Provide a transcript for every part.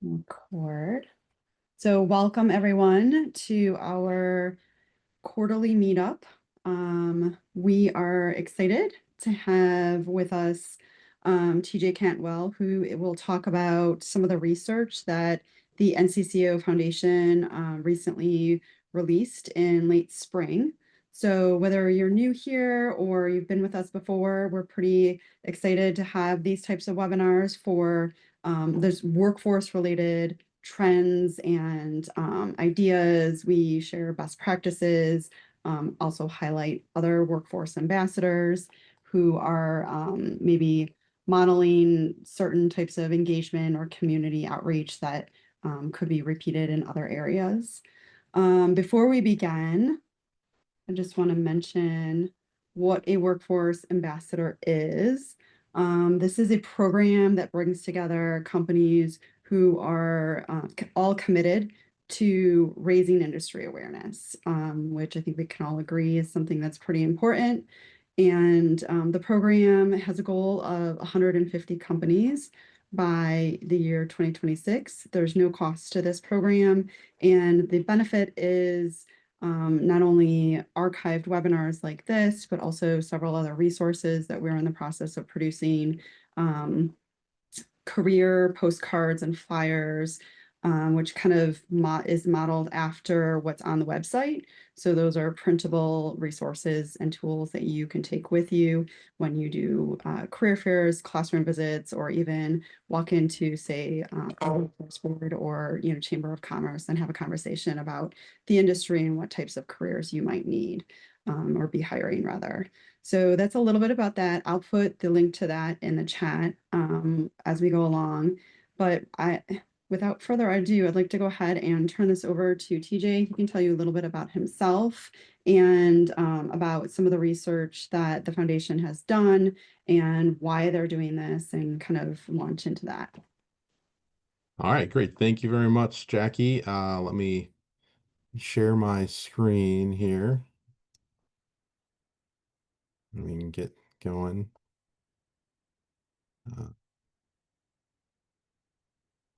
Record. So welcome everyone to our quarterly meetup. We are excited to have with us TJ Cantwell, who will talk about some of the research that the NCCCO Foundation recently released in late spring. So whether you're new here or you've been with us before, we're pretty excited to have these types of webinars for there's workforce related trends and ideas. We share best practices, also highlight other workforce ambassadors who are maybe modeling certain types of engagement or community outreach that could be repeated in other areas. Before we begin, I just want to mention what a workforce ambassador is. This is a program that brings together companies who are all committed to raising industry awareness, which I think we can all agree is something that's pretty important. And the program has a goal of 150 companies by the year 2026. There's no cost to this program, and the benefit is not only archived webinars like this, but also several other resources that we're in the process of producing, career postcards and flyers, which kind of is modeled after what's on the website. So those are printable resources and tools that you can take with you when you do career fairs, classroom visits, or even walk into, say, a workforce board or Chamber of Commerce and have a conversation about the industry and what types of careers you might need or be hiring rather. So that's a little bit about that. I'll put the link to that in the chat as we go along. But without further ado, I'd like to go ahead and turn this over to TJ. He can tell you a little bit about himself and about some of the research that the foundation has done and why they're doing this, and kind of launch into that. All right, great. Thank you very much, Jackie. Let me share my screen here. We can get going.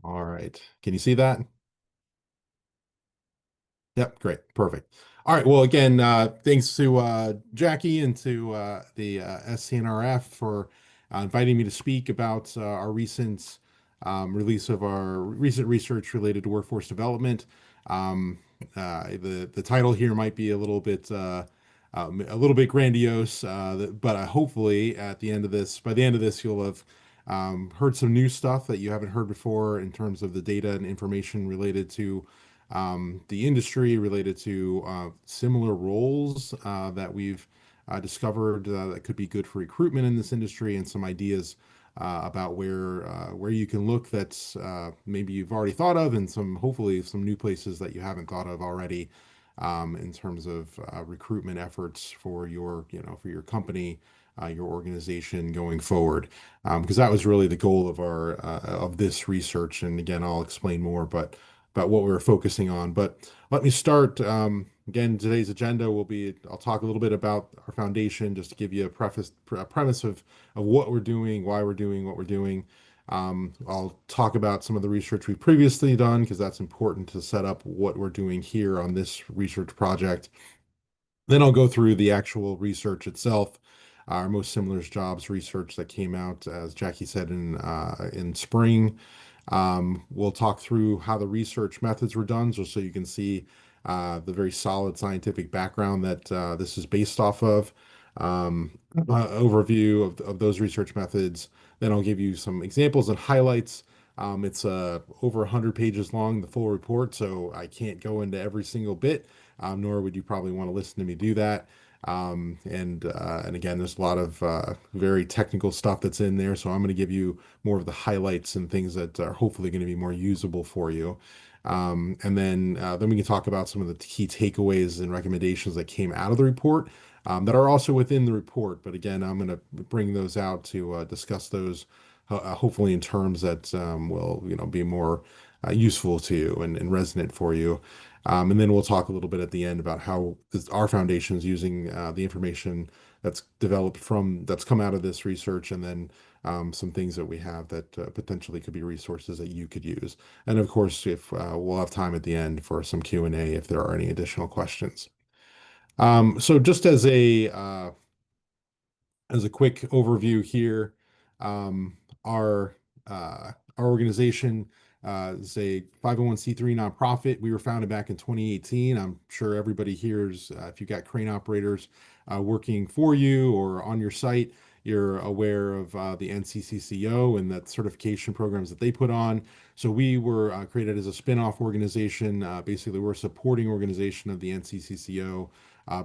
All right. Can you see that? Yep, great. Perfect. All right. Well, again, thanks to Jackie and to the SC&RF for inviting me to speak about our recent release of our recent research related to workforce development. The title here might be a little bit grandiose, but hopefully at the end of this, by the end of this, you'll have heard some new stuff that you haven't heard before in terms of the data and information related to the industry, related to similar roles that we've discovered that could be good for recruitment in this industry, and some ideas about where you can look that's maybe you've already thought of, and hopefully some new places that you haven't thought of already in terms of recruitment efforts for your company, your organization going forward, because that was really the goal of this research. And again, I'll explain more, but about what we're focusing on. But let me start. Again, today's agenda will be, I'll talk a little bit about our foundation, just to give you a premise of what we're doing, why we're doing what we're doing. I'll talk about some of the research we've previously done, because that's important to set up what we're doing here on this research project. Then I'll go through the actual research itself, our most similar jobs research that came out, as Jackie said, in spring. We'll talk through how the research methods were done, just so you can see the very solid scientific background that this is based off of. Overview of those research methods. Then I'll give you some examples and highlights. It's over 100 pages long, the full report, so I can't go into every single bit, nor would you probably want to listen to me do that. And again, there's a lot of very technical stuff that's in there, so I'm going to give you more of the highlights and things that are hopefully going to be more usable for you. And then we can talk about some of the key takeaways and recommendations that came out of the report that are also within the report. But again, I'm going to bring those out to discuss those, hopefully in terms that will be more useful to you and resonant for you. And then we'll talk a little bit at the end about how our foundation is using the information that's come out of this research, and then some things that we have that potentially could be resources that you could use. And of course, if we'll have time at the end for some Q&A if there are any additional questions. So just as a quick overview here, our our organization is a 501(c)(3) nonprofit. We were founded back in 2018. I'm sure everybody here's if you've got crane operators working for you or on your site, you're aware of the NCCCO and that certification programs that they put on. So we were created as a spin-off organization. Basically, we're a supporting organization of the NCCCO,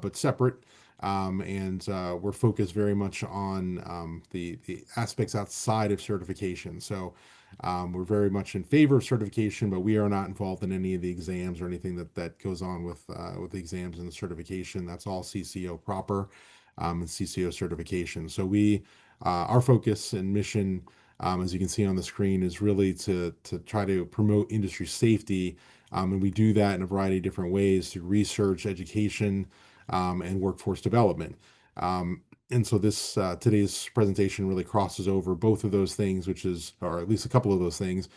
but separate. And we're focused very much on the aspects outside of certification. So we're very much in favor of certification, but we are not involved in any of the exams or anything that goes on with the exams and the certification. That's all CCO proper and CCO certification. So our focus and mission, as you can see on the screen, is really to try to promote industry safety, and we do that in a variety of different ways through research, education, and workforce development. And so this today's presentation really crosses over both of those things, or at least a couple of those things,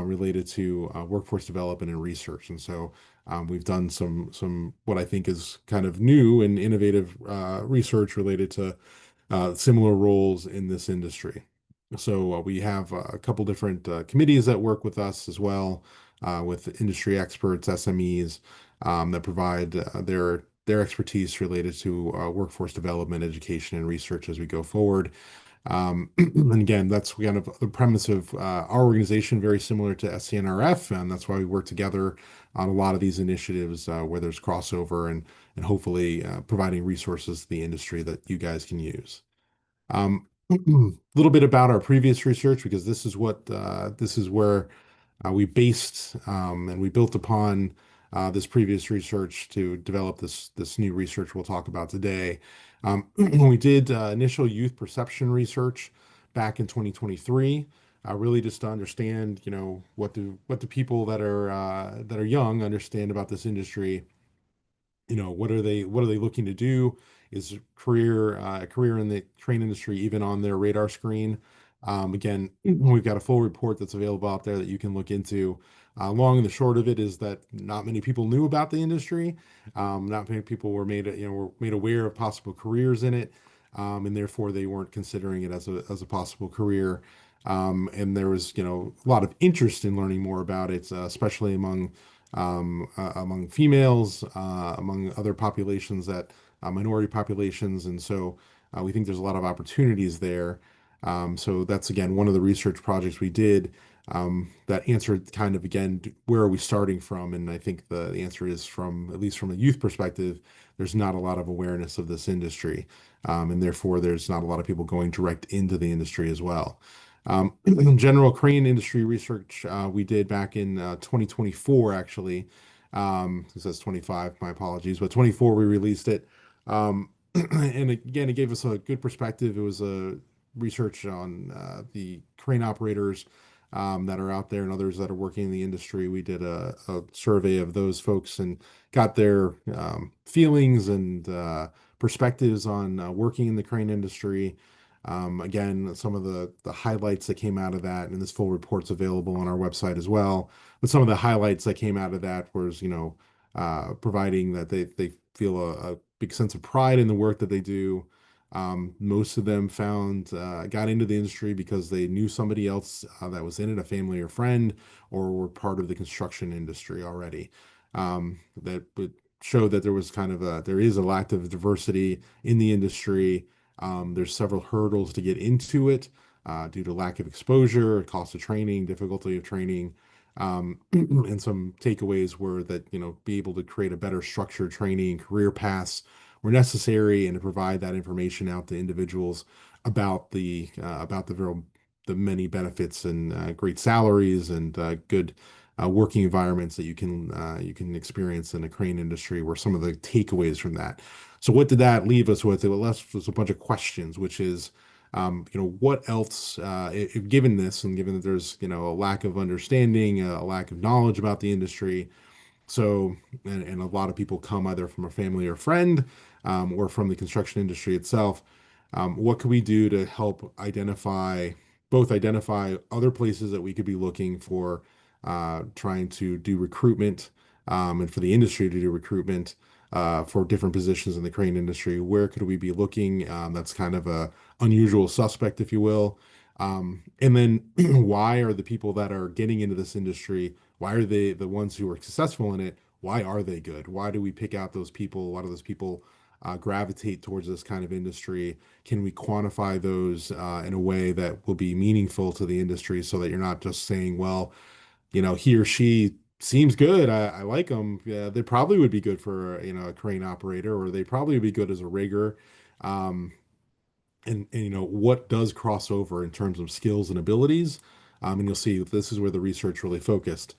related to workforce development and research. And so we've done some what I think is kind of new and innovative research related to similar roles in this industry. So we have a couple different committees that work with us as well, with industry experts, SMEs, that provide their expertise related to workforce development, education, and research as we go forward. And again, that's kind of the premise of our organization, very similar to SC&RF, and that's why we work together on a lot of these initiatives where there's crossover and hopefully providing resources to the industry that you guys can use. A little bit about our previous research, because this is where we based and we built upon this previous research to develop this new research we'll talk about today. We did initial youth perception research back in 2023, really just to understand, what do people that are young understand about this industry. What are they looking to do? Is a career in the crane industry even on their radar screen? Again, we've got a full report that's available out there that you can look into. Long and the short of it is that not many people knew about the industry. Not many people were made aware of possible careers in it, and therefore they weren't considering it as a possible career. And there was, a lot of interest in learning more about it, especially among females, among other populations minority populations. And so we think there's a lot of opportunities there. So that's, again, one of the research projects we did that answered kind of, again, where are we starting from? And I think the answer is at least from a youth perspective, there's not a lot of awareness of this industry. And therefore, there's not a lot of people going direct into the industry as well. General crane industry research we did back in 2024, actually. It says 25, my apologies, but 24 we released it. And again, it gave us a good perspective. It was a research on the crane operators that are out there and others that are working in the industry. We did a survey of those folks and got their feelings and perspectives on working in the crane industry. Again, some of the highlights that came out of that, and this full report's available on our website as well. But some of the highlights that came out of that was, providing that they feel a big sense of pride in the work that they do. Most of them got into the industry because they knew somebody else that was in it, a family or friend, or were part of the construction industry already. That would show that there is a lack of diversity in the industry. There's several hurdles to get into it due to lack of exposure, cost of training, difficulty of training. And some takeaways were that, be able to create a better structured training, career paths were necessary, and to provide that information out to individuals about the many benefits and great salaries and good working environments that you can experience in the crane industry were some of the takeaways from that. So what did that leave us with? It left us a bunch of questions, which is, what else, given this and given that there's, a lack of understanding, a lack of knowledge about the industry. So, and a lot of people come either from a family or friend, or from the construction industry itself. What could we do to help identify other places that we could be looking for, trying to do recruitment, and for the industry to do recruitment for different positions in the crane industry? Where could we be looking? That's kind of a unusual suspect, if you will. And then why are the people that are getting into this industry, why are they the ones who are successful in it? Why are they good? Why do we pick out those people? Why do those people gravitate towards this kind of industry? Can we quantify those in a way that will be meaningful to the industry so that you're not just saying, well, he or she seems good. I like them. Yeah, they probably would be good for, a crane operator, or they probably would be good as a rigger. Um, and what does cross over in terms of skills and abilities. And you'll see this is where the research really focused.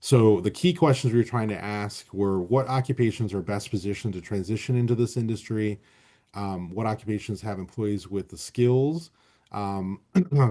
So the key questions we were trying to ask were, what occupations are best positioned to transition into this industry? What occupations have employees with the skills, um,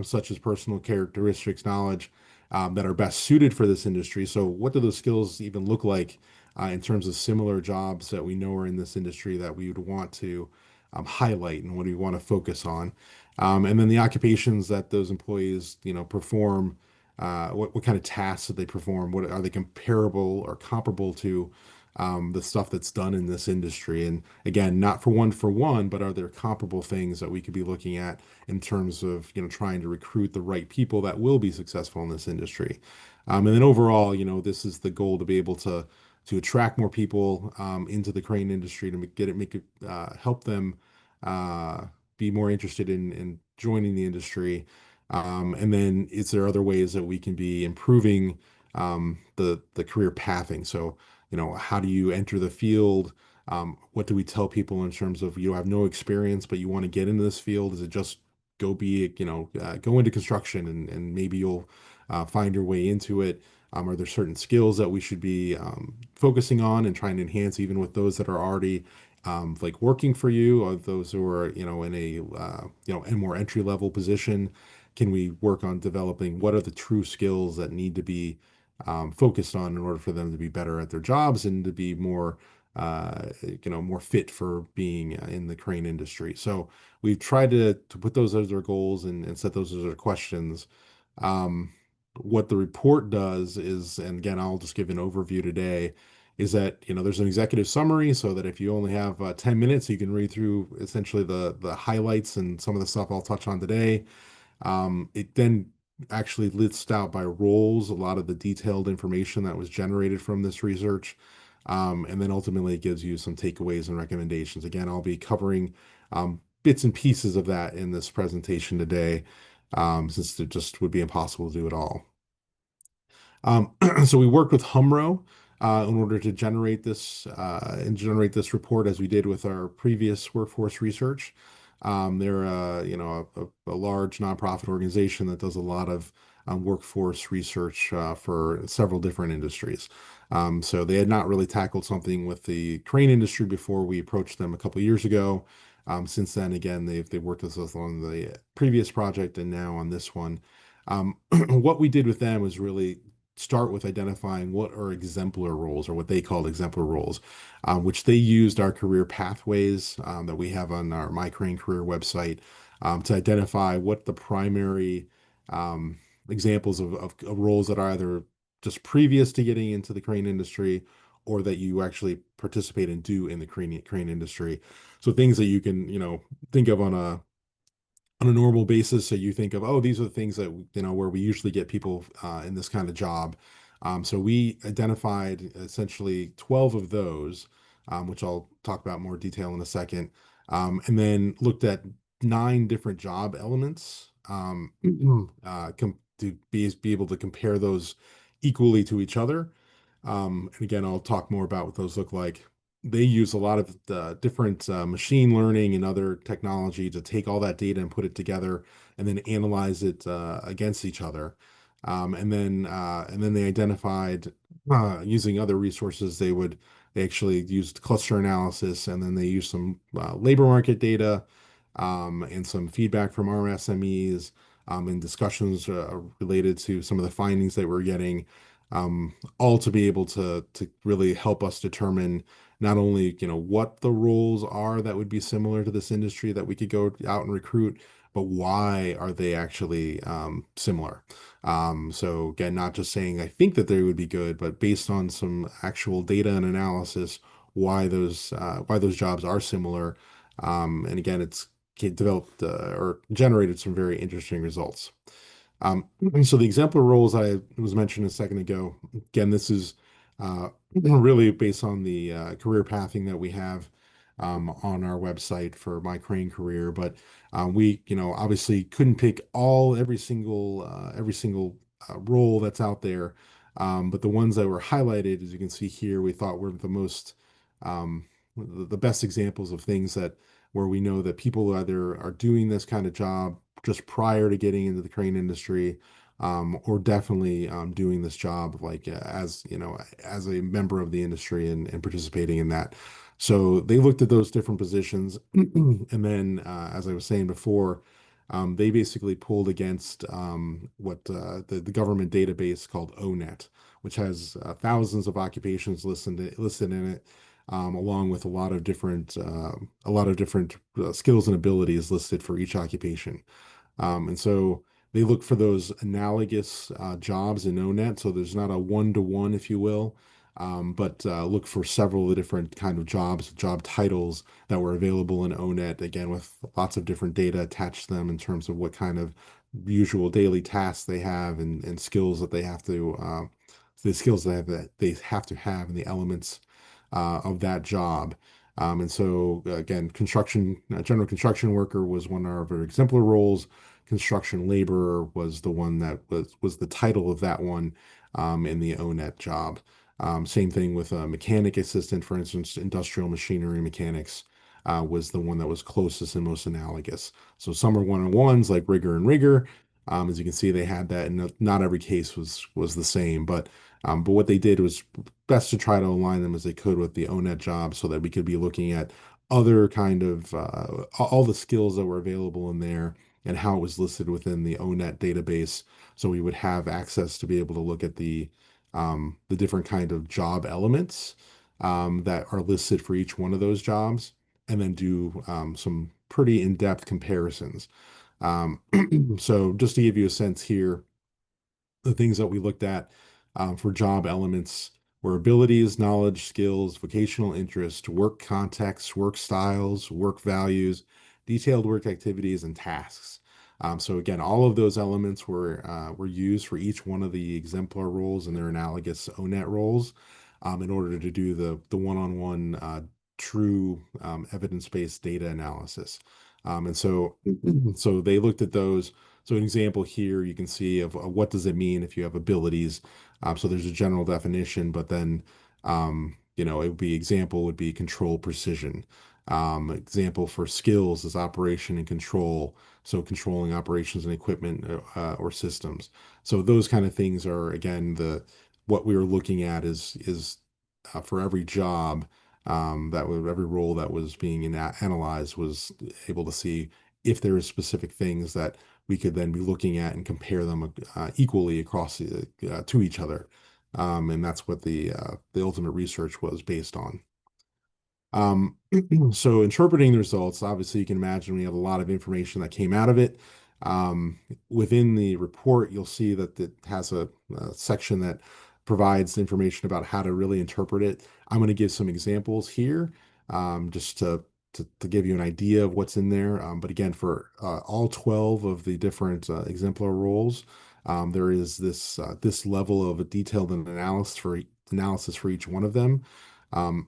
such as personal characteristics, knowledge, that are best suited for this industry? So what do those skills even look like in terms of similar jobs that we know are in this industry that we would want to highlight, and what do we want to focus on? And then the occupations that those employees, perform, what kind of tasks that they perform? What are they comparable or comparable to the stuff that's done in this industry? And again, not for one, but are there comparable things that we could be looking at in terms of, trying to recruit the right people that will be successful in this industry? And then overall, this is the goal, to be able to attract more people into the crane industry, to help them uh, be more interested in joining the industry. And then is there other ways that we can be improving the career pathing? So, how do you enter the field? What do we tell people in terms of, you have no experience, but you want to get into this field? Is it just go into construction, and maybe you'll find your way into it? Are there certain skills that we should be focusing on and trying to enhance, even with those that are already like working for you, or those who are, in a more entry level position? Can we work on developing what are the true skills that need to be focused on in order for them to be better at their jobs and to be more fit for being in the crane industry? So we've tried to put those as our goals, and set those as our questions. Um, what the report does is, and again, I'll just give an overview today, is that, there's an executive summary, so that if you only have 10 minutes, you can read through essentially the highlights and some of the stuff I'll touch on today. It then actually lists out by roles a lot of the detailed information that was generated from this research. And then ultimately it gives you some takeaways and recommendations. Again, I'll be covering bits and pieces of that in this presentation today, since it just would be impossible to do it all. So we worked with Humro in order to generate this report, as we did with our previous workforce research. They're a large nonprofit organization that does a lot of workforce research for several different industries. So they had not really tackled something with the crane industry before we approached them a couple of years ago. Since then, again, they've worked with us on the previous project and now on this one. What we did with them was really start with identifying what are exemplar roles, or what they called exemplar roles, which they used our career pathways that we have on our My Crane Career website, to identify what the primary um, examples of roles that are either just previous to getting into the crane industry, or that you actually participate and do in the crane industry. So things that you can, think of on a normal basis. So you think of, oh, these are the things that, where we usually get people in this kind of job. So we identified essentially 12 of those, which I'll talk about more detail in a second, and then looked at 9 different job elements, to be able to compare those equally to each other. And again, I'll talk more about what those look like. They use a lot of the different machine learning and other technology to take all that data and put it together, and then analyze it against each other. And then they identified, using other resources, they actually used cluster analysis, and then they used some labor market data, and some feedback from our SMEs, and discussions related to some of the findings that we're getting. all to be able to really help us determine not only, what the roles are that would be similar to this industry that we could go out and recruit, but why are they actually similar? So again, not just saying I think that they would be good, but based on some actual data and analysis, why those jobs are similar. And again, it's developed or generated some very interesting results. So the example roles I was mentioning a second ago, again, this is really based on the career pathing that we have on our website for my crane career. But we, obviously couldn't pick every single role that's out there. But the ones that were highlighted, as you can see here, we thought were the most um, the best examples of things that where we know that people either are doing this kind of job just prior to getting into the crane industry, or definitely doing this job like as as a member of the industry and participating in that. So they looked at those different positions, and then as I was saying before, they basically pulled against what the government database called ONET, which has thousands of occupations listed in it, along with a lot of different skills and abilities listed for each occupation. And so they look for those analogous jobs in ONET. So there's not a one-to-one, if you will, but look for several of the different kind of job titles that were available in ONET, again, with lots of different data attached to them in terms of what kind of usual daily tasks they have and skills that they have to, the skills that they have to have and the elements of that job. And so again, general construction worker was one of our exemplar roles. Construction laborer was the one that was the title of that one in the ONET job. Same thing with a mechanic assistant, for instance, industrial machinery mechanics was the one that was closest and most analogous. So some are one-on-ones like rigger and rigger. As you can see, they had that, and not every case was the same. But what they did was best to try to align them as they could with the ONET job, so that we could be looking at other kind of all the skills that were available in there and how it was listed within the ONET database. So we would have access to be able to look at the different kind of job elements that are listed for each one of those jobs, and then do some pretty in-depth comparisons. Um, so just to give you a sense here, the things that we looked at for job elements were abilities, knowledge, skills, vocational interest, work context, work styles, work values, detailed work activities, and tasks. So again, all of those elements were used for each one of the exemplar roles and their analogous ONET roles in order to do the one-on-one true evidence-based data analysis. And so they looked at those. So an example here you can see of what does it mean if you have abilities. So there's a general definition, but then it would be example would be control precision. Example for skills is operation and control. So controlling operations and equipment or systems. So those kind of things are again the what we were looking at is for every job every role that was being analyzed was able to see if there is specific things that we could then be looking at and compare them equally across to each other. And that's what the ultimate research was based on. Um, so interpreting the results, obviously you can imagine we have a lot of information that came out of it. Within the report, you'll see that it has a section that provides information about how to really interpret it. I'm going to give some examples here, just to give you an idea of what's in there. But again, for all 12 of the different exemplar roles, there is this level of a detailed analysis for each one of them. Um,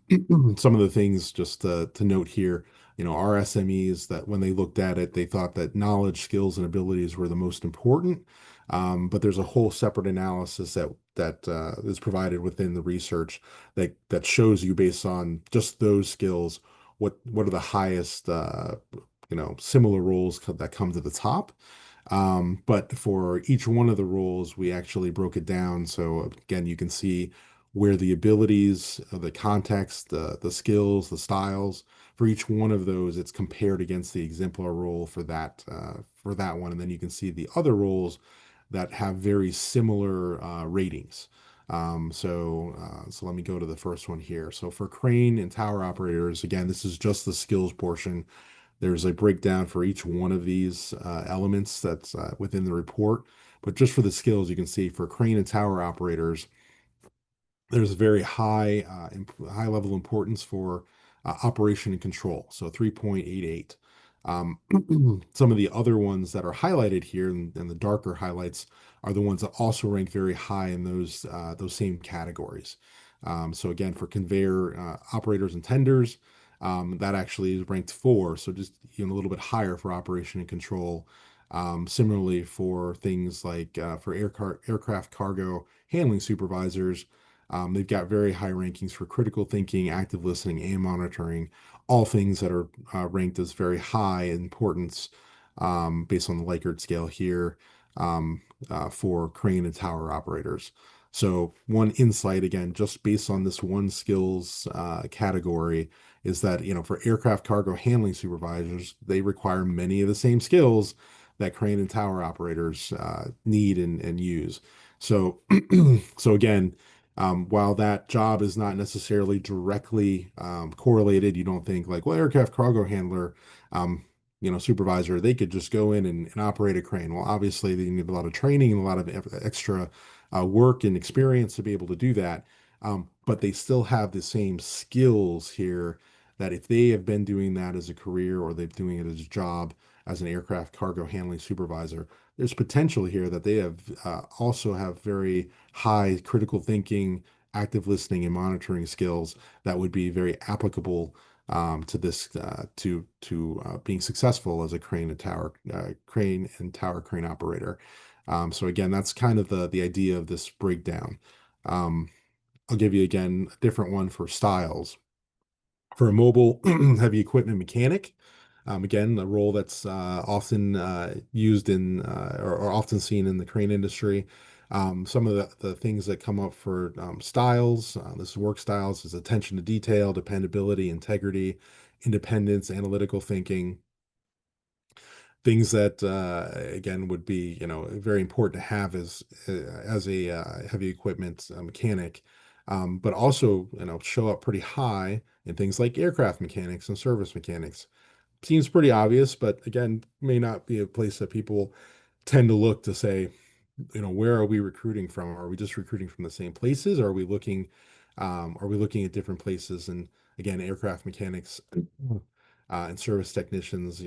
some of the things just to note here, our SMEs that when they looked at it, they thought that knowledge, skills, and abilities were the most important. But there's a whole separate analysis that is provided within the research that shows you based on just those skills what are the highest similar roles that come to the top. But for each one of the roles, we actually broke it down. So again, you can see where the abilities, the context, the skills, the styles for each one of those, it's compared against the exemplar role for that one, and then you can see the other roles that have very similar ratings. So let me go to the first one here. So for crane and tower operators, again, this is just the skills portion. There's a breakdown for each one of these elements that's within the report. But just for the skills, you can see for crane and tower operators, there's a very high level importance for operation and control. So 3.88. Some of the other ones that are highlighted here and the darker highlights are the ones that also rank very high in those same categories. So again, for conveyor operators and tenders, that actually is ranked 4, so just a little bit higher for operation and control. Similarly, for things like for aircraft cargo handling supervisors, they've got very high rankings for critical thinking, active listening, and monitoring, all things that are ranked as very high in importance based on the Likert scale here for crane and tower operators. So one insight, again, just based on this one skills category, is that, for aircraft cargo handling supervisors, they require many of the same skills that crane and tower operators need and use. So, so again, while that job is not necessarily directly correlated, you don't think like, well, aircraft cargo handler, supervisor, they could just go in and operate a crane. Well, obviously, they need a lot of training and a lot of extra work and experience to be able to do that. But they still have the same skills here that if they have been doing that as a career or they're doing it as a job as an aircraft cargo handling supervisor, there's potential here that they have also have very high critical thinking, active listening, and monitoring skills that would be very applicable to this to being successful as a crane and tower crane operator. So again, that's kind of the idea of this breakdown. Um, I'll give you again a different one for styles. For a mobile heavy equipment mechanic, again, a role that's often used in or often seen in the crane industry. Some of the things that come up for styles, this is work styles, is attention to detail, dependability, integrity, independence, analytical thinking, things that again would be very important to have as a heavy equipment mechanic, but also show up pretty high in things like aircraft mechanics and service mechanics. Seems pretty obvious, but again, may not be a place that people tend to look to say, where are we recruiting from? Are we just recruiting from the same places? Are we looking at different places? And again, aircraft mechanics and service technicians,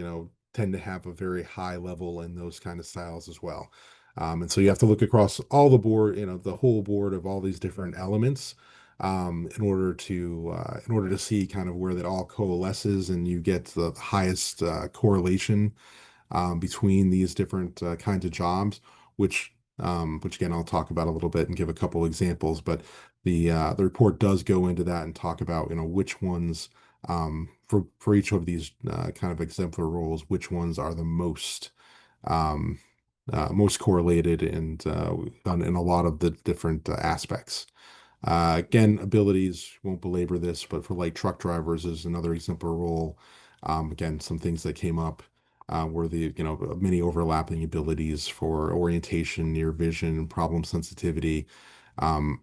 tend to have a very high level in those kind of styles as well. And so you have to look across all the board, the whole board of all these different elements in order to see kind of where that all coalesces and you get the highest correlation between these different kinds of jobs, which again I'll talk about a little bit and give a couple examples. But the report does go into that and talk about which ones for each of these kind of exemplar roles, which ones are the um, most correlated and done in a lot of the different aspects. Again, abilities, won't belabor this, but for light truck drivers is another exemplar role. Again, some things that came up were many overlapping abilities for orientation, near vision, problem sensitivity um,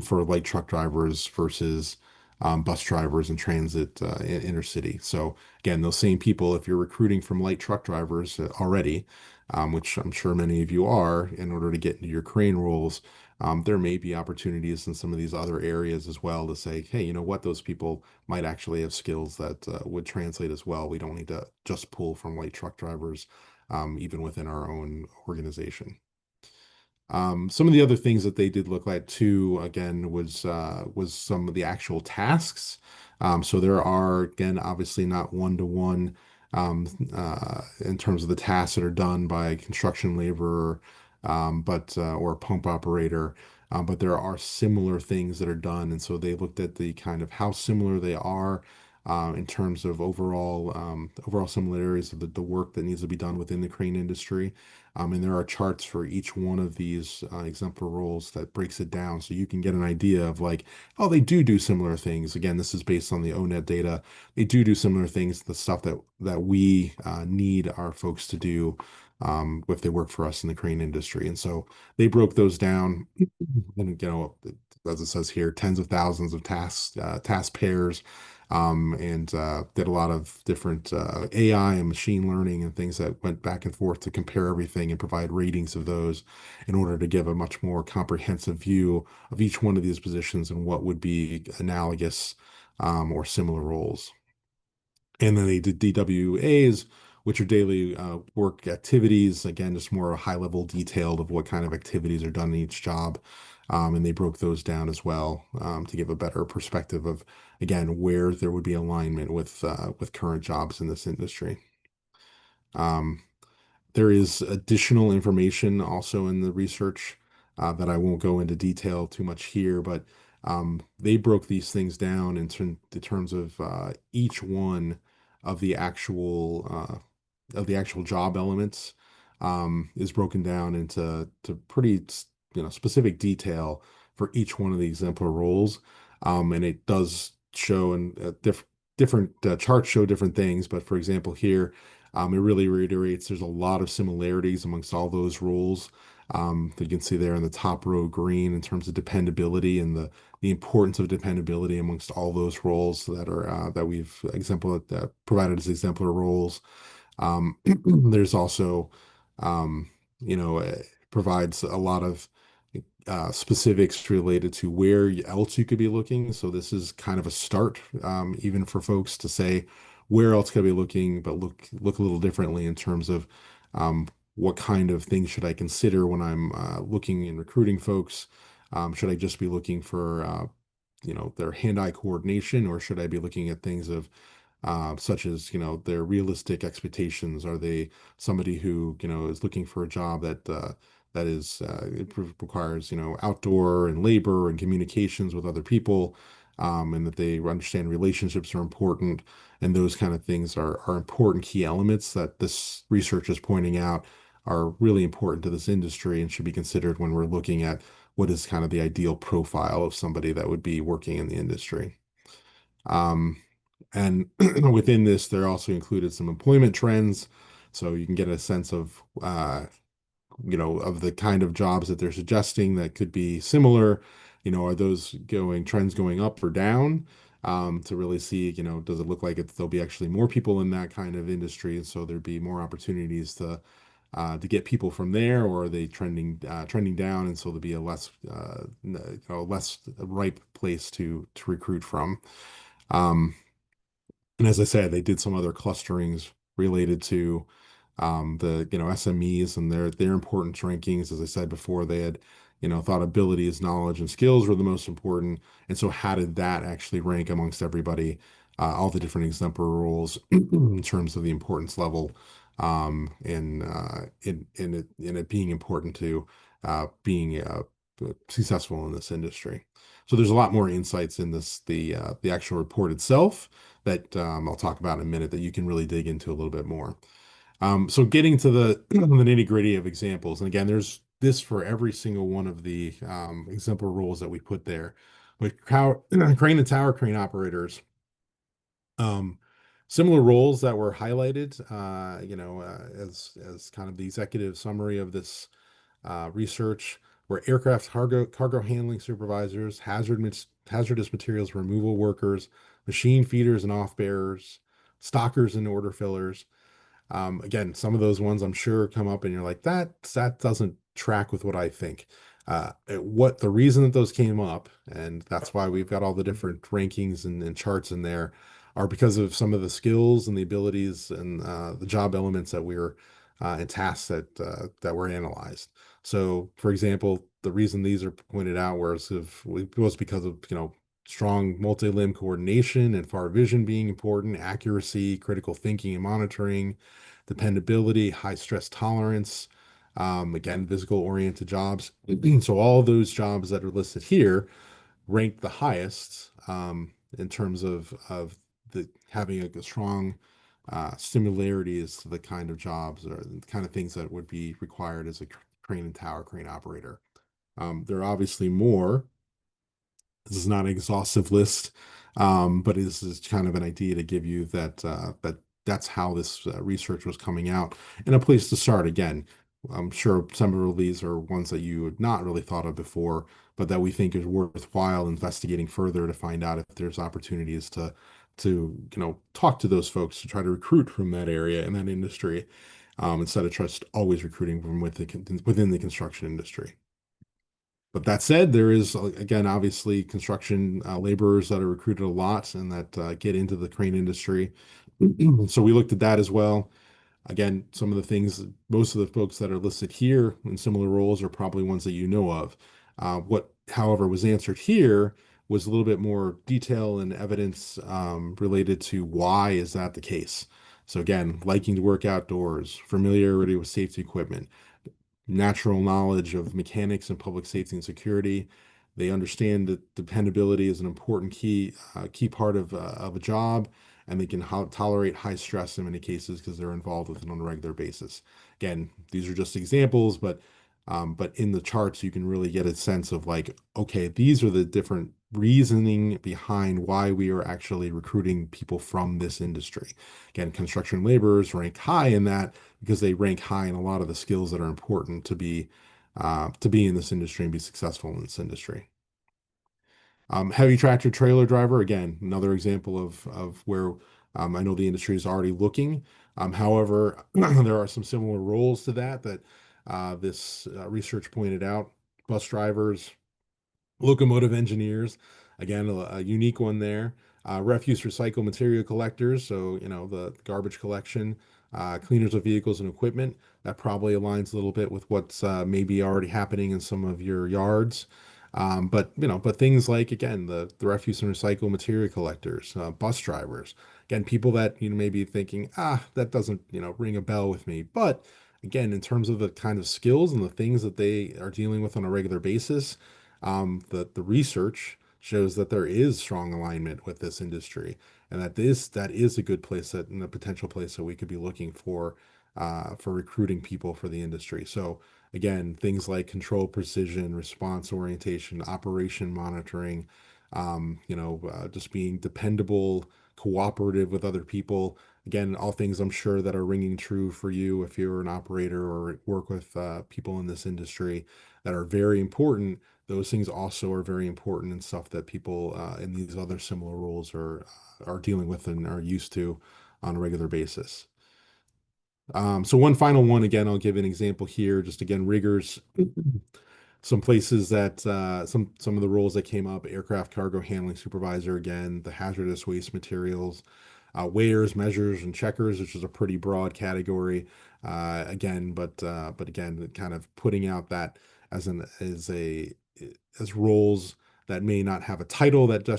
for light truck drivers versus bus drivers and transit intercity. So again, those same people, if you're recruiting from light truck drivers already, which I'm sure many of you are, in order to get into your crane roles, there may be opportunities in some of these other areas as well to say, hey, you know what, those people might actually have skills that would translate as well. We don't need to just pull from light truck drivers, even within our own organization. Some of the other things that they did look like too, again, was some of the actual tasks. So there are, again, obviously not one-to-one in terms of the tasks that are done by a construction laborer, but or a pump operator. But there are similar things that are done, and so they looked at the kind of how similar they are in terms of overall similarities of the work that needs to be done within the crane industry. And there are charts for each one of these exemplar roles that breaks it down so you can get an idea of like, oh, they do similar things. Again, this is based on the ONET data. They do similar things, the stuff that we need our folks to do. if they work for us in the crane industry. And so they broke those down, and as it says here, tens of thousands of task pairs, and did a lot of different AI and machine learning and things that went back and forth to compare everything and provide ratings of those in order to give a much more comprehensive view of each one of these positions and what would be analogous or similar roles. And then they did DWAs, which are daily work activities. Again, just more high level detailed of what kind of activities are done in each job. And they broke those down as well to give a better perspective of, again, where there would be alignment with current jobs in this industry. Um, there is additional information also in the research that I won't go into detail too much here, but they broke these things down in terms of each one of the actual job elements is broken down into pretty specific detail for each one of the exemplar roles, and it does show and different charts show different things. But for example, here it really reiterates there's a lot of similarities amongst all those roles. You can see there in the top row green in terms of dependability and the importance of dependability amongst all those roles that are that we've provided as exemplar roles. There's also, um, provides a lot of specifics related to where else you could be looking. So this is kind of a start, even for folks to say where else could I be looking, but look a little differently in terms of what kind of things should I consider when I'm looking and recruiting folks. Should I just be looking for their hand-eye coordination, or should I be looking at things of such as their realistic expectations? Are they somebody who is looking for a job that is requires outdoor and labor and communications with other people, and that they understand relationships are important, and those kind of things are important key elements that this research is pointing out are really important to this industry and should be considered when we're looking at what is kind of the ideal profile of somebody that would be working in the industry. Um, and within this, they're also included some employment trends. So you can get a sense of, of the kind of jobs that they're suggesting that could be similar. Are those trends going up or down? To really see, does it look like there'll be actually more people in that kind of industry, and so there'd be more opportunities to get people from there, or are they trending down, and so there'll be a less ripe place to recruit from. Um, and as I said, they did some other clusterings related to the SMEs and their importance rankings. As I said before, they had thought abilities, knowledge, and skills were the most important. And so, how did that actually rank amongst everybody, all the different exemplar roles in terms of the importance level, in it being important to being successful in this industry. So there's a lot more insights in the actual report itself that I'll talk about in a minute that you can really dig into a little bit more. So getting to the the nitty gritty of examples, and again, there's this for every single one of the exemplar roles that we put there. But crane and tower crane operators, um, similar roles that were highlighted, as kind of the executive summary of this research were aircraft cargo handling supervisors, hazardous materials removal workers, machine feeders and off bearers, stockers and order fillers. Again, some of those ones I'm sure come up and you're like, that doesn't track with what I think. What the reason that those came up, and that's why we've got all the different rankings and charts in there, are because of some of the skills and the abilities and the job elements that we're and tasks that were analyzed. So, for example, the reason these are pointed out was because of strong multi-limb coordination and far vision being important, accuracy, critical thinking and monitoring, dependability, high stress tolerance, again, physical oriented jobs. So all of those jobs that are listed here ranked the highest in terms of the having a strong similarities to the kind of jobs or the kind of things that would be required as a crane and tower crane operator. There are obviously more. This is not an exhaustive list, but this is kind of an idea to give you that that's how this research was coming out, and a place to start. Again, I'm sure some of these are ones that you had not really thought of before, but that we think is worthwhile investigating further to find out if there's opportunities to talk to those folks to try to recruit from that area and that industry, instead of just always recruiting from within the construction industry. But that said, there is, again, obviously construction laborers that are recruited a lot and that get into the crane industry. So we looked at that as well. Again, some of the things, most of the folks that are listed here in similar roles are probably ones that you know of. What, however, was answered here was a little bit more detail and evidence related to why is that the case. So again, liking to work outdoors, familiarity with safety equipment, natural knowledge of mechanics and public safety and security. They understand that dependability is an important key part of a job, and they can tolerate high stress in many cases because they're involved with it on a regular basis. Again, these are just examples, but in the charts you can really get a sense of like, okay, these are the different reasoning behind why we are actually recruiting people from this industry. Again, construction laborers rank high in that because they rank high in a lot of the skills that are important to be in this industry and be successful in this industry. Heavy tractor trailer driver, again, another example of where I know the industry is already looking. However, there are some similar roles to that this research pointed out. Bus drivers, locomotive engineers, again, a unique one there. Refuse recycle material collectors, so the garbage collection, cleaners of vehicles and equipment. That probably aligns a little bit with what's maybe already happening in some of your yards. But things like again the refuse and recycle material collectors, bus drivers, again, people that may be thinking, that doesn't ring a bell with me. But again, in terms of the kind of skills and the things that they are dealing with on a regular basis, the research shows that there is strong alignment with this industry, and that is a good place and a potential place that we could be looking for recruiting people for the industry. So again, things like control precision, response orientation, operation monitoring, just being dependable, cooperative with other people. Again, all things I'm sure that are ringing true for you if you're an operator or work with people in this industry that are very important. Those things also are very important and stuff that people in these other similar roles are dealing with and are used to on a regular basis. So one final one, again, I'll give an example here. Just again, riggers, some places that some of the roles that came up: aircraft cargo handling supervisor, again, the hazardous waste materials, weighers, measures, and checkers, which is a pretty broad category. Again, but again, kind of putting out that as roles that may not have a title that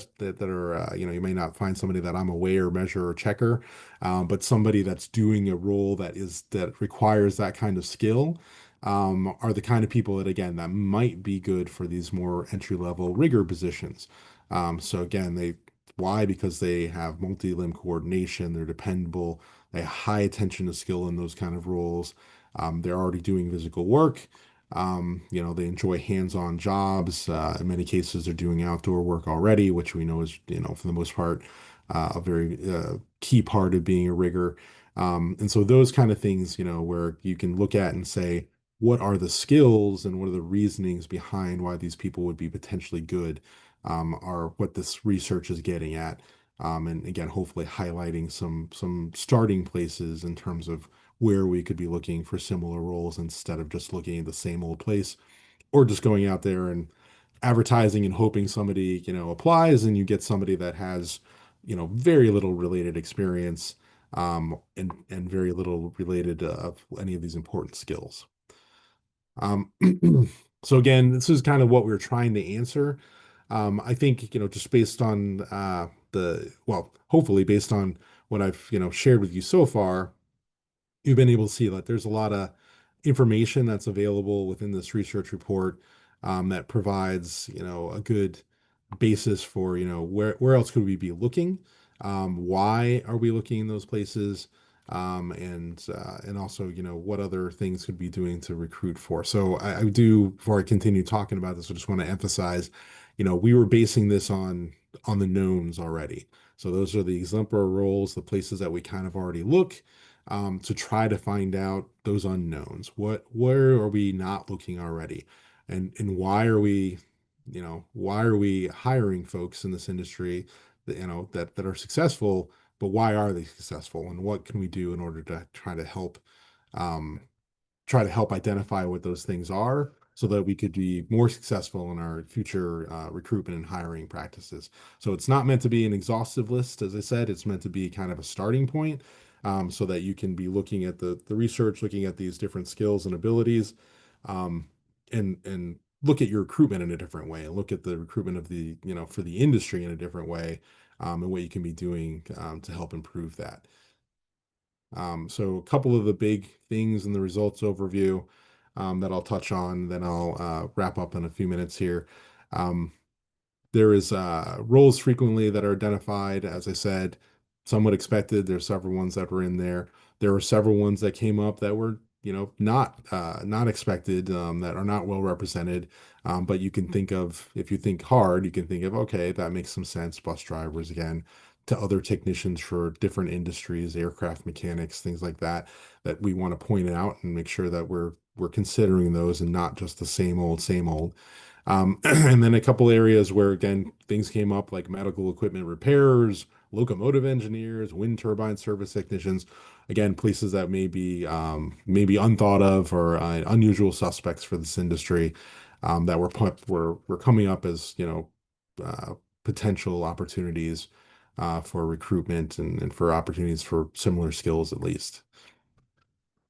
are you may not find somebody that I'm a weigher, measure, or checker, but somebody that's doing a role that requires that kind of skill. Are the kind of people that again that might be good for these more entry level rigger positions. So again, why? Because they have multi-limb coordination, they're dependable, they have high attention to skill in those kind of roles. They're already doing physical work. They enjoy hands-on jobs. In many cases, they're doing outdoor work already, which we know is, for the most part, a very key part of being a rigger. And so those kind of things, where you can look at and say, what are the skills and what are the reasonings behind why these people would be potentially good, are what this research is getting at. And again, hopefully highlighting some starting places in terms of where we could be looking for similar roles instead of just looking at the same old place or just going out there and advertising and hoping somebody, applies and you get somebody that has, very little related experience, and very little related of any of these important skills. Um, so again, this is kind of what we're trying to answer. I think, just based on hopefully based on what I've, shared with you so far, you've been able to see that there's a lot of information that's available within this research report, that provides, a good basis for, where else could we be looking? Why are we looking in those places? And also, what other things could be doing to recruit for. So I do, before I continue talking about this, I just want to emphasize, we were basing this on the knowns already. So those are the exemplar roles, the places that we kind of already look to try to find out those unknowns. Where are we not looking already? And why are we, why are we hiring folks in this industry that, that are successful, but why are they successful? And what can we do in order to um, try to help identify what those things are so that we could be more successful in our future recruitment and hiring practices. So it's not meant to be an exhaustive list, as I said, it's meant to be kind of a starting point so that you can be looking at the research, looking at these different skills and abilities, um, and look at your recruitment in a different way, and look at the recruitment of the, for the industry in a different way, and what you can be doing to help improve that. So a couple of the big things in the results overview that I'll touch on, then I'll wrap up in a few minutes here. Um, there is roles frequently that are identified, as I said, somewhat expected. There's several ones that were in there. There were several ones that came up that were, not expected, that are not well represented. But you can think of, if you think hard, you can think of, okay, that makes some sense. Bus drivers again, to other technicians for different industries, aircraft mechanics, things like that, that we want to point out and make sure that we're considering those and not just the same old. And then a couple areas where again things came up like medical equipment repairers, locomotive engineers, wind turbine service technicians. Again, places that maybe unthought of or unusual suspects for this industry that were coming up as uh, potential opportunities for recruitment and for opportunities for similar skills at least.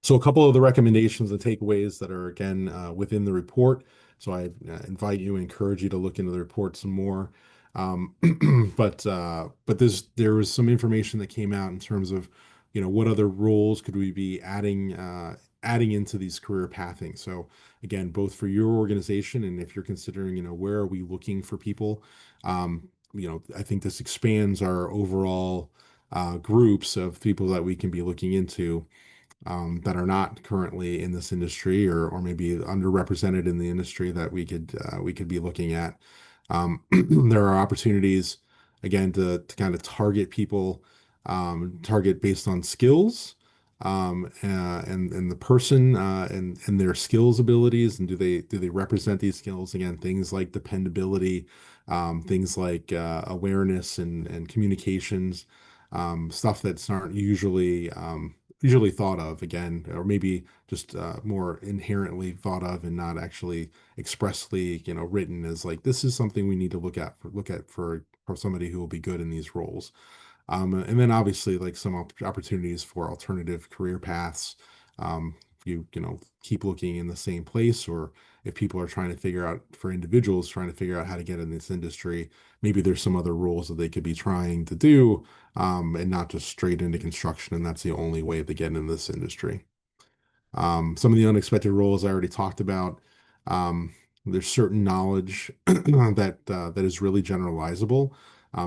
So a couple of the recommendations and takeaways that are again within the report. So I invite you, encourage you to look into the report some more. Um, but there was some information that came out in terms of, what other roles could we be adding into these career pathing. So again, both for your organization and if you're considering, where are we looking for people, I think this expands our overall groups of people that we can be looking into that are not currently in this industry or maybe underrepresented in the industry that we could be looking at. There are opportunities again to kind of target people, target based on skills, and the person and their skills abilities and do they represent these skills again, things like dependability, things like awareness and communications, stuff that's not usually thought of again, or maybe just more inherently thought of and not actually expressly, written as like this is something we need to look at for somebody who will be good in these roles. And then obviously like some opportunities for alternative career paths. If you keep looking in the same place, or if people are trying to figure out for individuals trying to figure out how to get in this industry, maybe there's some other roles that they could be trying to do and not just straight into construction, and that's the only way to get in this industry. Some of the unexpected roles I already talked about. Um, there's certain knowledge that is really generalizable.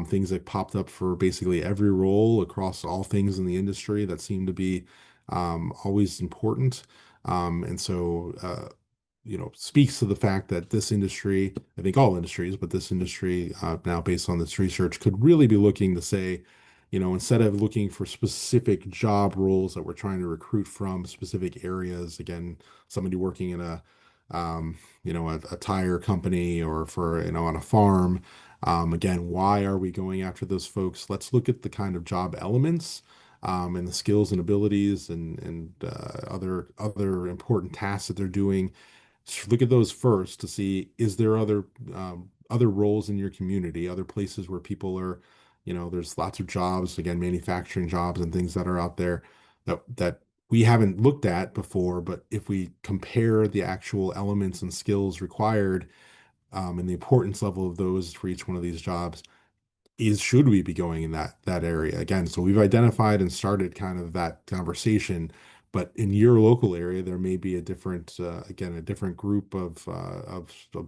Things that popped up for basically every role across all things in the industry that seem to be always important. And so, speaks to the fact that this industry, I think all industries, but this industry now based on this research could really be looking to say, instead of looking for specific job roles that we're trying to recruit from specific areas, again, somebody working in a tire company or for, on a farm, again, why are we going after those folks? Let's look at the kind of job elements and the skills and abilities and other important tasks that they're doing. Look at those first to see, is there other roles in your community, other places where people are, there's lots of jobs, again, manufacturing jobs and things that are out there that we haven't looked at before. But if we compare the actual elements and skills required and the importance level of those for each one of these jobs, should we be going in that area again? So we've identified and started kind of that conversation, but in your local area there may be a different again, a different group of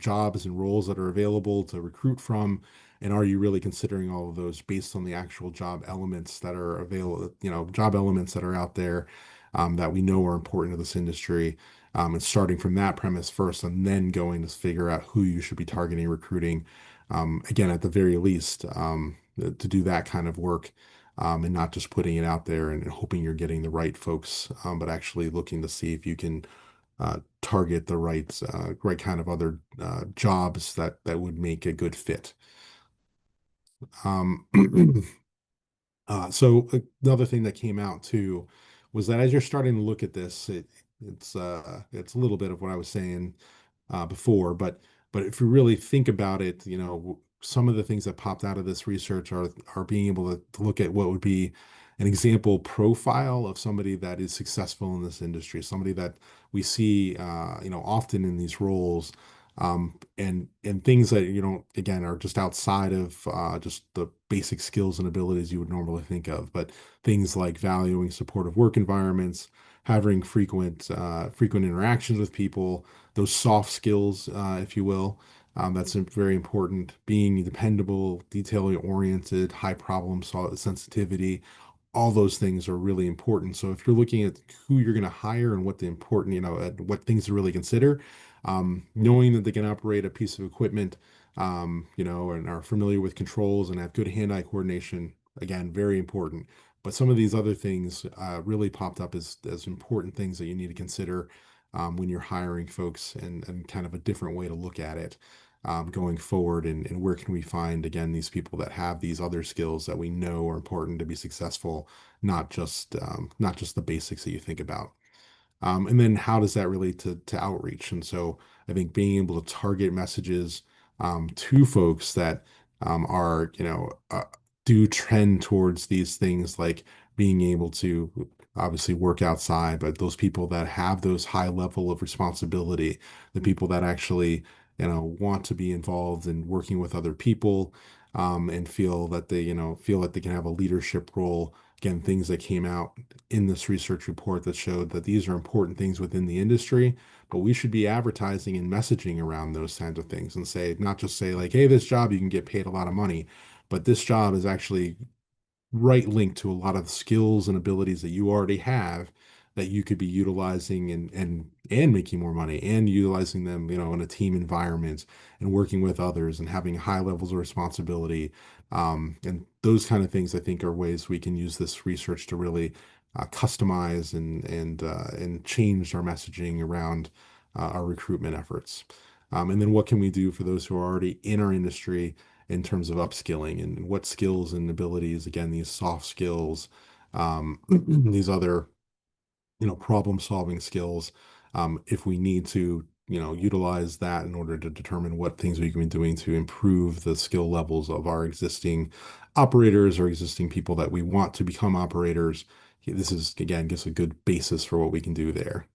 jobs and roles that are available to recruit from. And are you really considering all of those based on the actual job elements that are available, job elements that are out there that we know are important to this industry, and starting from that premise first and then going to figure out who you should be targeting recruiting, again, at the very least. to do that kind of work, and not just putting it out there and hoping you're getting the right folks, but actually looking to see if you can target the right kind of other jobs that would make a good fit. Um, so another thing that came out too was that as you're starting to look at this, it's a little bit of what I was saying before, but if you really think about it, some of the things that popped out of this research are being able to look at what would be an example profile of somebody that is successful in this industry, somebody that we see, often in these roles, and things that again are just outside of just the basic skills and abilities you would normally think of, but things like valuing supportive work environments, having frequent interactions with people, those soft skills, if you will. That's very important. Being dependable, detail oriented, high problem sensitivity, all those things are really important. So if you're looking at who you're going to hire and what the important, what things to really consider, knowing that they can operate a piece of equipment, and are familiar with controls and have good hand-eye coordination, again, very important. But some of these other things really popped up as important things that you need to consider when you're hiring folks, and kind of a different way to look at it going forward. And where can we find, again, these people that have these other skills that we know are important to be successful, not just the basics that you think about. And then how does that relate to outreach? And so I think being able to target messages to folks that do trend towards these things, like being able to obviously work outside, but those people that have those high level of responsibility, the people that actually want to be involved in working with other people, and feel that they can have a leadership role. Again, things that came out in this research report that showed that these are important things within the industry, but we should be advertising and messaging around those kinds of things, and not just say like, hey, this job you can get paid a lot of money, but this job is actually right link to a lot of skills and abilities that you already have that you could be utilizing, and making more money, and utilizing them, in a team environment, and working with others, and having high levels of responsibility. And those kind of things, I think, are ways we can use this research to really customize and change our messaging around our recruitment efforts. And then what can we do for those who are already in our industry in terms of upskilling, and what skills and abilities, again, these soft skills, these other, problem solving skills, if we need to, utilize that in order to determine what things we can be doing to improve the skill levels of our existing operators or existing people that we want to become operators. This is, again, gives a good basis for what we can do there.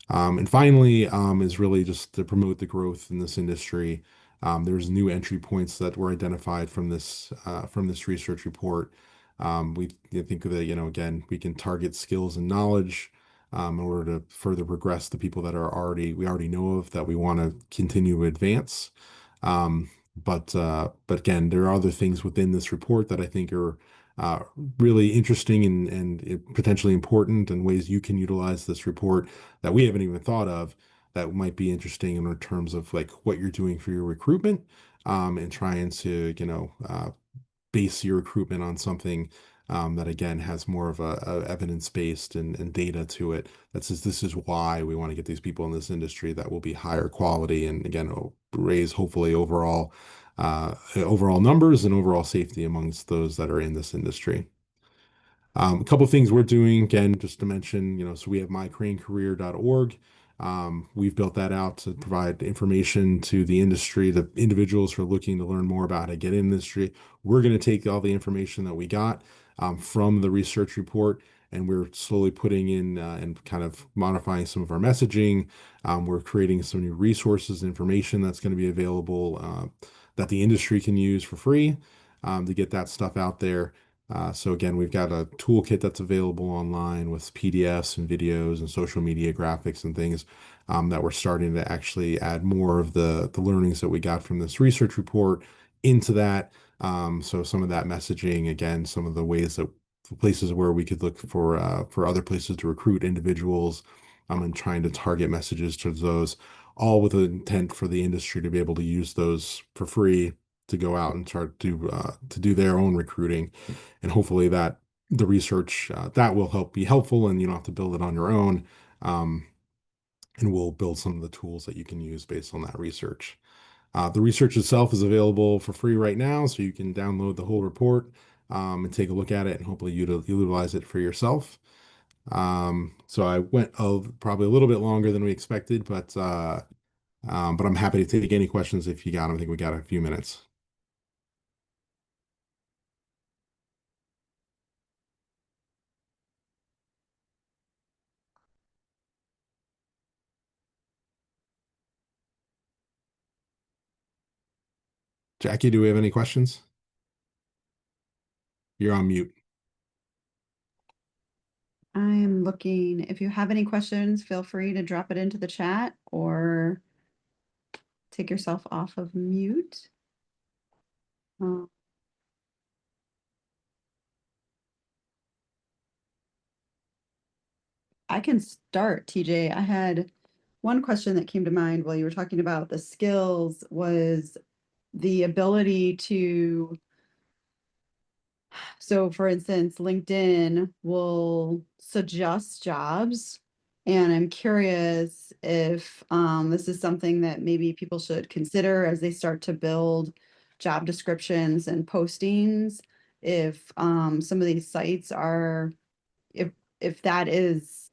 And finally, is really just to promote the growth in this industry. There's new entry points that were identified from this research report. I think that, again, we can target skills and knowledge in order to further progress the people that we already know of, that we want to continue to advance. But again, there are other things within this report that I think are uh, really interesting, and potentially important, and ways you can utilize this report that we haven't even thought of, that might be interesting in terms of like what you're doing for your recruitment, and trying to base your recruitment on something that, again, has more of a evidence-based and data to it that says this is why we want to get these people in this industry, that will be higher quality, and again, will raise hopefully overall numbers and overall safety amongst those that are in this industry. A couple of things we're doing, again, just to mention, so we have mycranecareer.org. We've built that out to provide information to the industry, the individuals who are looking to learn more about how to get in the industry. We're going to take all the information that we got from the research report, and we're slowly putting in and kind of modifying some of our messaging. We're creating some new resources, information that's going to be available that the industry can use for free to get that stuff out there. So again, we've got a toolkit that's available online with PDFs and videos and social media graphics and things that we're starting to actually add more of the learnings that we got from this research report into that. So some of that messaging, again, some of the ways that places where we could look for other places to recruit individuals, and trying to target messages to those, all with the intent for the industry to be able to use those for free to go out and start to do their own recruiting, and hopefully that the research that will help be helpful, and you don't have to build it on your own. Um, and we'll build some of the tools that you can use based on that research. The research itself is available for free right now, so you can download the whole report and take a look at it and hopefully utilize it for yourself. So I went probably a little bit longer than we expected, but I'm happy to take any questions if you got them. I think we got a few minutes. Jackie, do we have any questions? You're on mute. I'm looking, if you have any questions, feel free to drop it into the chat or take yourself off of mute. Uh, I can start, TJ. I had one question that came to mind while you were talking about the skills was the ability to, so for instance, LinkedIn will suggest jobs. And I'm curious if this is something that maybe people should consider as they start to build job descriptions and postings. If some of these sites are, if if that is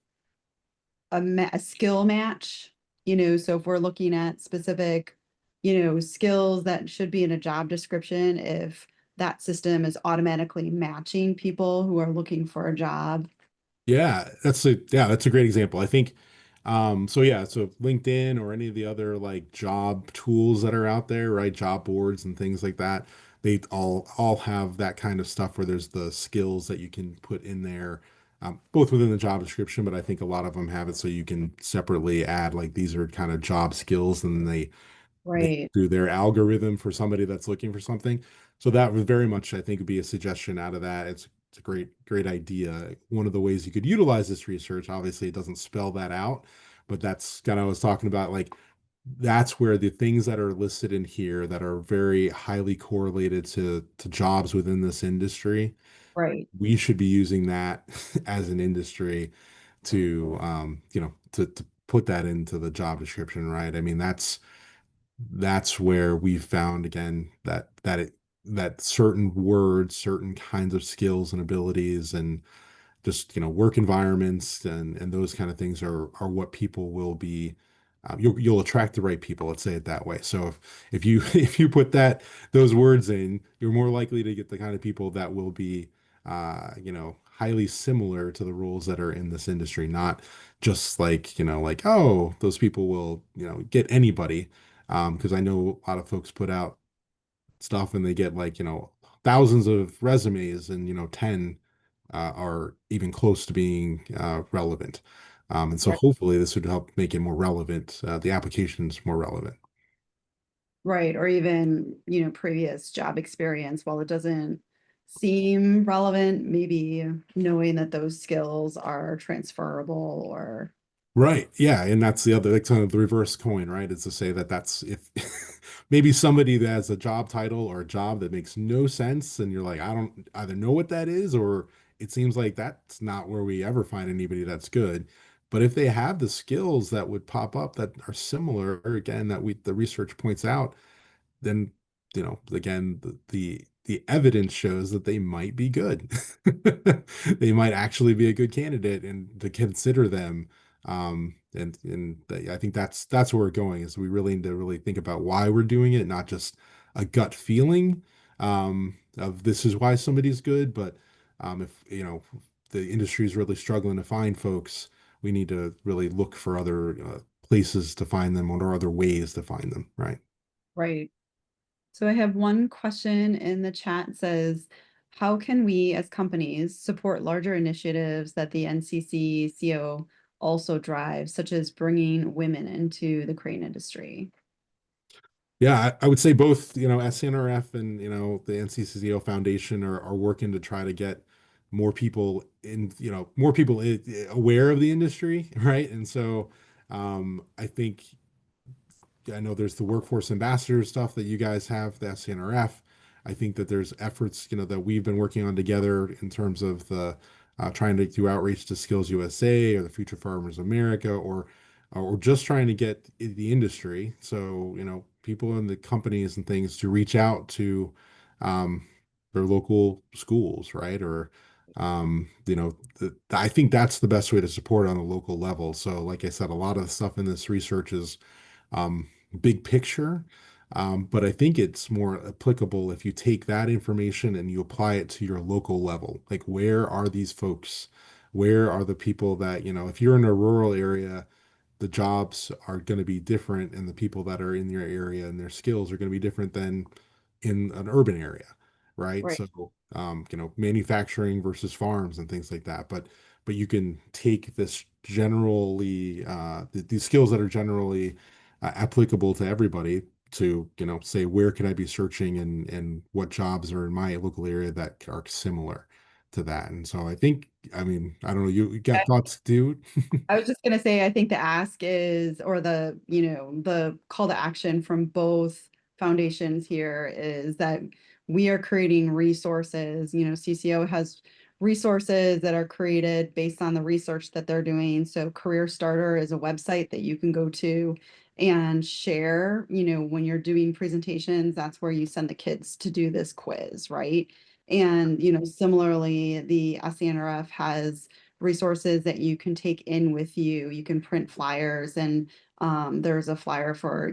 a skill match, so if we're looking at specific, skills that should be in a job description, if that system is automatically matching people who are looking for a job. That's a great example. I think so yeah, so LinkedIn or any of the other like job tools that are out there, right? Job boards and things like that, they all have that kind of stuff where there's the skills that you can put in there, both within the job description, but I think a lot of them have it so you can separately add like these are kind of job skills, and then they Right. do their algorithm for somebody that's looking for something. So that would very much, I think, would be a suggestion out of that. It's a great idea. One of the ways you could utilize this research, obviously, it doesn't spell that out, but that's kind of I was talking about. Like that's where the things that are listed in here that are very highly correlated to jobs within this industry, Right. we should be using that as an industry to to put that into the job description, right? I mean, that's where we found again that certain words, certain kinds of skills and abilities, and just work environments and those kind of things are what people will be. You'll attract the right people. Let's say it that way. So if you if you put those words in, you're more likely to get the kind of people that will be highly similar to the roles that are in this industry, not just like like, oh, those people will get anybody. Because I know a lot of folks put out stuff and they get like thousands of resumes, and 10 are even close to being relevant. And so Right. hopefully this would help make it more relevant, the applications more relevant. Right. Or even, previous job experience, while it doesn't seem relevant, maybe knowing that those skills are transferable or Right. Yeah. And that's the other, like kind of the reverse coin, right? Is to say that that's if maybe somebody that has a job title or a job that makes no sense, and you're like, I don't either know what that is, or it seems like that's not where we ever find anybody that's good. But if they have the skills that would pop up that are similar, or again, that the research points out, then again the evidence shows that they might be good. They might actually be a good candidate, and to consider them. I think that's where we're going, is we really need to really think about why we're doing it, not just a gut feeling of this is why somebody's good. But if the industry is really struggling to find folks, we need to really look for other places to find them, or other ways to find them, right? right. So I have one question in the chat. It says, how can we as companies support larger initiatives that the NCCCO also drives, such as bringing women into the crane industry? Yeah, I would say both, SC&RF and, the NCCCO Foundation are working to try to get more people more people aware of the industry, right? And so I think I know there's the Workforce Ambassador stuff that you guys have, the SC&RF. I think that there's efforts, that we've been working on together in terms of the trying to do outreach to Skills USA or the Future Farmers America, or just trying to get the industry. So, people in the companies and things to reach out to um, their local schools, right? Or I think that's the best way to support on a local level. So, like I said, a lot of the stuff in this research is um, big picture. But I think it's more applicable if you take that information and you apply it to your local level. Like, where are these folks? Where are the people that, if you're in a rural area, the jobs are going to be different, and the people that are in your area and their skills are going to be different than in an urban area, right? Right. So, manufacturing versus farms and things like that. But you can take this generally these skills that are generally applicable to everybody to say where can I be searching, and what jobs are in my local area that are similar to that. And so I don't know, you got thoughts, dude? I was just gonna say, I think the ask is, or the call to action from both foundations here is that we are creating resources. CCO has resources that are created based on the research that they're doing. So Career Starter is a website that you can go to and share, when you're doing presentations, that's where you send the kids to do this quiz, right? And, similarly, the SCNRF has resources that you can take in with you. You can print flyers, and there's a flyer for,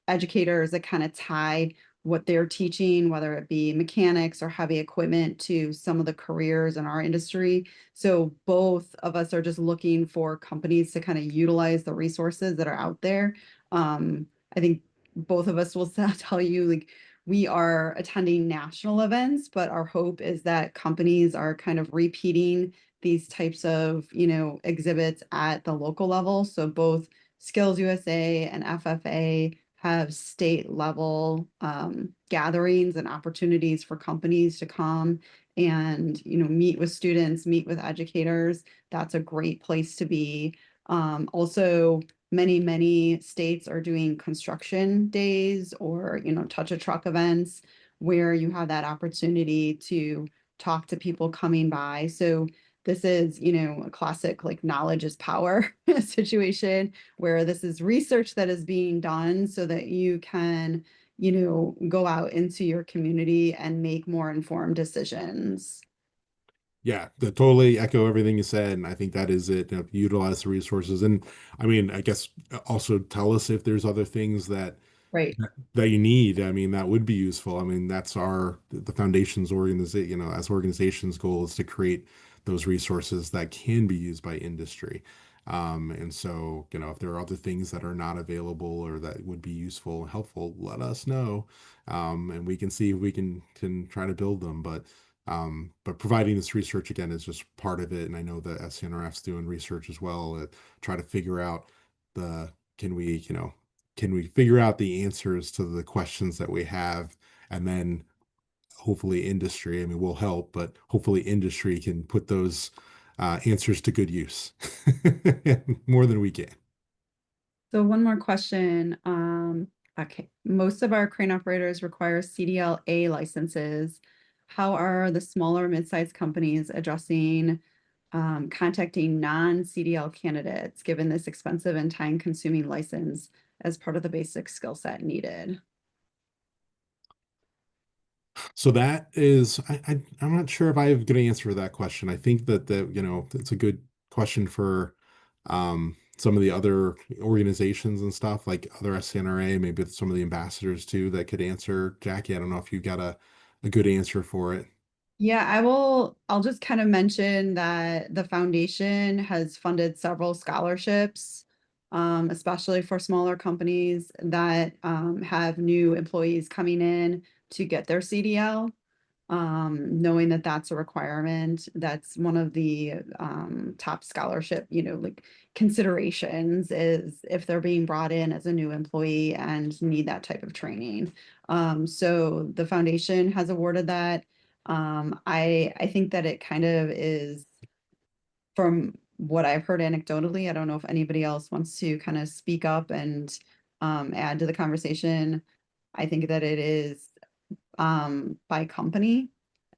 educators that kind of tie what they're teaching, whether it be mechanics or heavy equipment, to some of the careers in our industry. So both of us are just looking for companies to kind of utilize the resources that are out there. I think both of us will tell you, like, we are attending national events, but our hope is that companies are kind of repeating these types of, exhibits at the local level. So both Skills USA and FFA have state level gatherings and opportunities for companies to come and, meet with students, meet with educators. That's a great place to be. Also, many states are doing construction days or, touch a truck events where you have that opportunity to talk to people coming by. So this is, a classic like knowledge is power situation where this is research that is being done so that you can, go out into your community and make more informed decisions. Yeah, totally echo everything you said, and I think that is it. Utilize the resources, and I guess also tell us if there's other things Right. that you need. I mean, that would be useful. I mean, that's the foundation's organization, as organizations' goal is to create those resources that can be used by industry. And so, if there are other things that are not available or that would be useful and helpful, let us know. And we can see if we can try to build them. But providing this research again is just part of it. And I know that SCNRF's doing research as well to try to figure out the can we, can we figure out the answers to the questions that we have, and then hopefully industry, I mean, will help, but hopefully industry can put those answers to good use more than we can. So one more question. Okay, most of our crane operators require CDLA licenses. How are the smaller mid-sized companies addressing contacting non-CDL candidates, given this expensive and time-consuming license as part of the basic skill set needed? So that is, I'm not sure if I have a good answer for that question. I think that it's a good question for some of the other organizations and stuff, like other SCNRA, maybe some of the ambassadors too, that could answer. Jackie, I don't know if you got a good answer for it. Yeah, I'll just kind of mention that the foundation has funded several scholarships, especially for smaller companies that have new employees coming in to get their CDL. Knowing that that's a requirement, that's one of the top scholarship, like considerations is if they're being brought in as a new employee and need that type of training. So the foundation has awarded that. I think that it kind of is, from what I've heard anecdotally, I don't know if anybody else wants to kind of speak up and add to the conversation. I think that it is by company.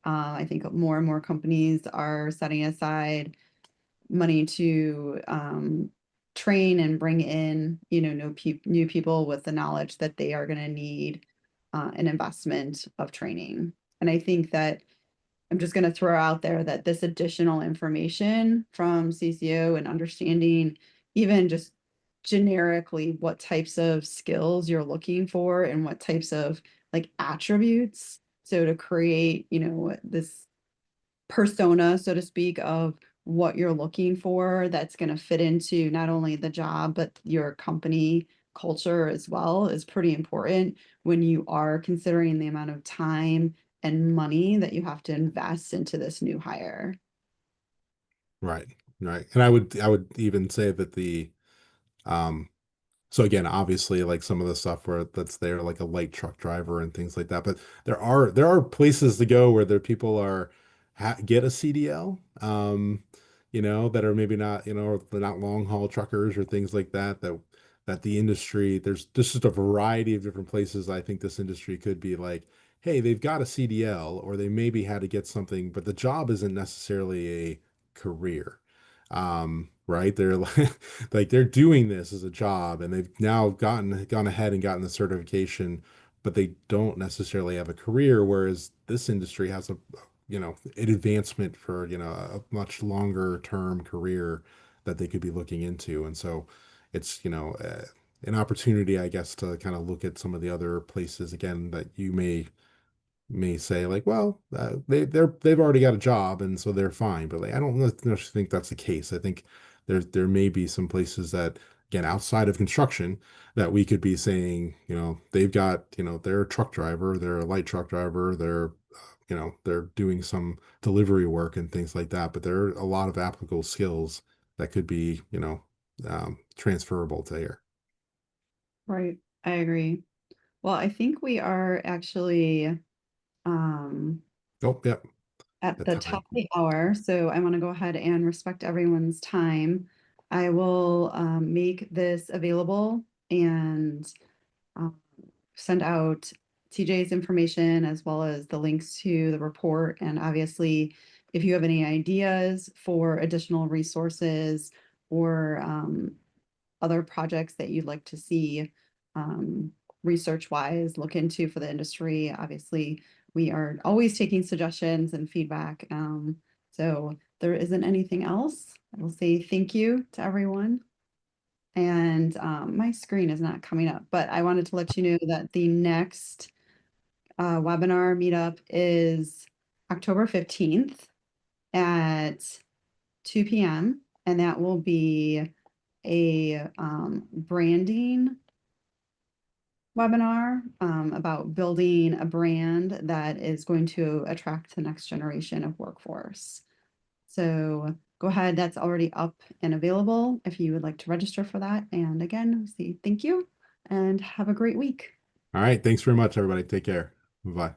I think more and more companies are setting aside money to train and bring in, new people with the knowledge that they are going to need an investment of training. And I think that I'm just going to throw out there that this additional information from CCO and understanding even just generically what types of skills you're looking for and what types of like attributes. So to create, this persona, so to speak, of what you're looking for that's going to fit into not only the job, but your company culture as well is pretty important when you are considering the amount of time and money that you have to invest into this new hire. Right, right. And I would even say that the um so again, obviously, like some of the stuff where that's there, like a light truck driver and things like that. But there are places to go where there people are get a CDL, that are maybe not, they're not long haul truckers or things like that. That the industry there's just a variety of different places. I think this industry could be like, hey, they've got a CDL or they maybe had to get something, but the job isn't necessarily a career. Right? They're like they're doing this as a job and they've now gone ahead and gotten the certification, but they don't necessarily have a career, whereas this industry has an advancement for, a much longer term career that they could be looking into. And so it's, an opportunity, I guess, to kind of look at some of the other places again that you may say like, well, they've already got a job and so they're fine. But like, I don't necessarily think that's the case. I think there may be some places that, again, outside of construction, that we could be saying, they've got, they're a truck driver, they're a light truck driver, they're doing some delivery work and things like that. But there are a lot of applicable skills that could be, transferable to here. Right. I agree. Well, I think we are actually um, Oh, yep, at that the time. top of the hour, so I want to go ahead and respect everyone's time. I will make this available and um, send out TJ's information as well as the links to the report. And obviously, if you have any ideas for additional resources or other projects that you'd like to see research wise look into for the industry. Obviously, we are always taking suggestions and feedback. So there isn't anything else. I will say thank you to everyone. And my screen is not coming up, but I wanted to let you know that the next webinar meetup is October 15th at 2 p.m. And that will be a branding webinar about building a brand that is going to attract the next generation of workforce. So go ahead, that's already up and available if you would like to register for that. And again, thank you and have a great week. All right. Thanks very much, everybody. Take care. Bye.